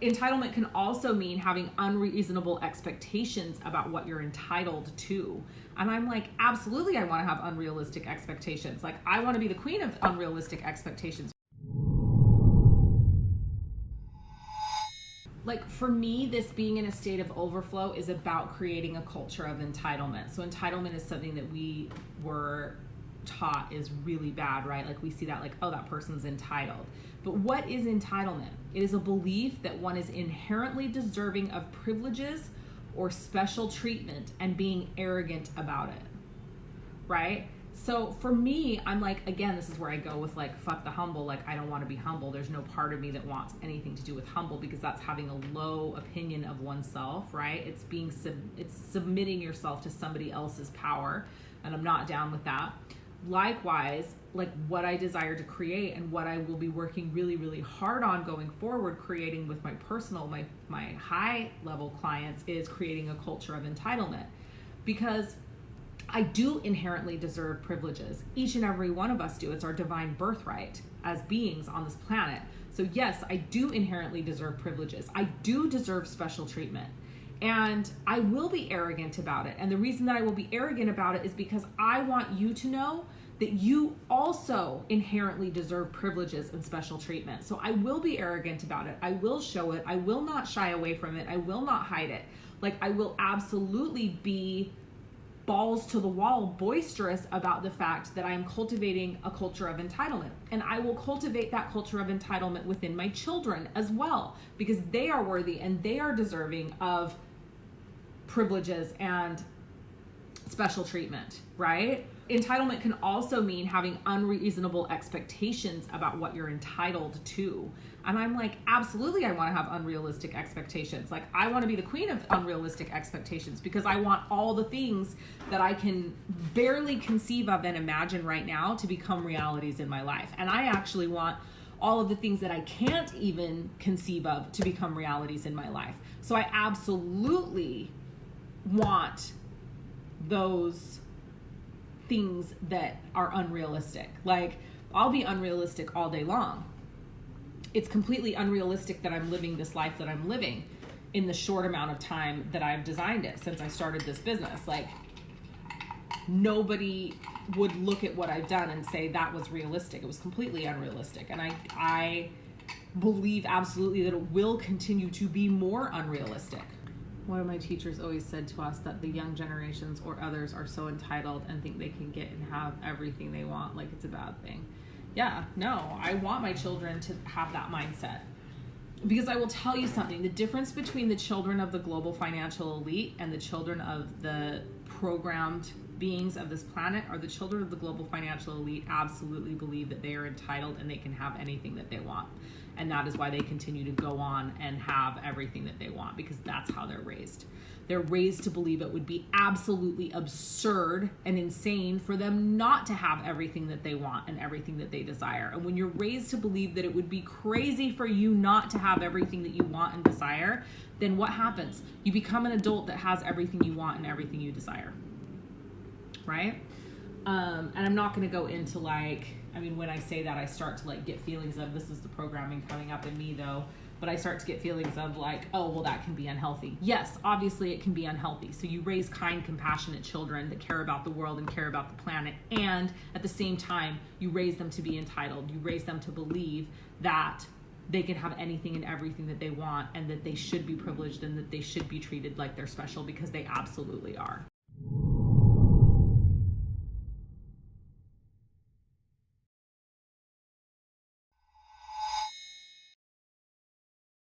Entitlement can also mean having unreasonable expectations about what you're entitled to. And I'm like, absolutely, I want to have unrealistic expectations. Like, I want to be the queen of unrealistic expectations. Like, for me, this being in a state of overflow is about creating a culture of entitlement. So entitlement is something that we were taught is really bad, right? Like, we see that like, oh, that person's entitled. But what is entitlement? It is a belief that one is inherently deserving of privileges or special treatment and being arrogant about it, right? So for me, I'm like, again, this is where I go with like, fuck the humble. Like, I don't want to be humble. There's no part of me that wants anything to do with humble, because that's having a low opinion of oneself, right? It's it's submitting yourself to somebody else's power, and I'm not down with that. Likewise, like, what I desire to create and what I will be working really, really hard on going forward, creating with my personal, my high level clients, is creating a culture of entitlement, because I do inherently deserve privileges. Each and every one of us do. It's our divine birthright as beings on this planet. So yes, I do inherently deserve privileges. I do deserve special treatment. And I will be arrogant about it. And the reason that I will be arrogant about it is because I want you to know that you also inherently deserve privileges and special treatment. So I will be arrogant about it. I will show it. I will not shy away from it. I will not hide it. Like, I will absolutely be balls to the wall boisterous about the fact that I am cultivating a culture of entitlement. And I will cultivate that culture of entitlement within my children as well, because they are worthy and they are deserving of privileges and special treatment, right? Entitlement can also mean having unreasonable expectations about what you're entitled to. And I'm like, absolutely, I want to have unrealistic expectations. Like, I want to be the queen of unrealistic expectations, because I want all the things that I can barely conceive of and imagine right now to become realities in my life. And I actually want all of the things that I can't even conceive of to become realities in my life. So I absolutely want those things that are unrealistic. Like, I'll be unrealistic all day long. It's completely unrealistic that I'm living this life that I'm living in the short amount of time that I've designed it since I started this business. Like, nobody would look at what I've done and say that was realistic. It was completely unrealistic. And I believe absolutely that it will continue to be more unrealistic. One of my teachers always said to us that the young generations or others are so entitled and think they can get and have everything they want, like it's a bad thing. Yeah, no, I want my children to have that mindset. Because I will tell you something, the difference between the children of the global financial elite and the children of the programmed beings of this planet are the children of the global financial elite absolutely believe that they are entitled and they can have anything that they want. And that is why they continue to go on and have everything that they want, because that's how they're raised. They're raised to believe it would be absolutely absurd and insane for them not to have everything that they want and everything that they desire. And when you're raised to believe that it would be crazy for you not to have everything that you want and desire, then what happens? You become an adult that has everything you want and everything you desire, right? And I'm not going to go into like, I mean, when I say that, I start to like get feelings of, this is the programming coming up in me though, but I start to get feelings of like, oh, well, that can be unhealthy. Yes, obviously it can be unhealthy. So you raise kind, compassionate children that care about the world and care about the planet. And at the same time, you raise them to be entitled. You raise them to believe that they can have anything and everything that they want, and that they should be privileged and that they should be treated like they're special, because they absolutely are.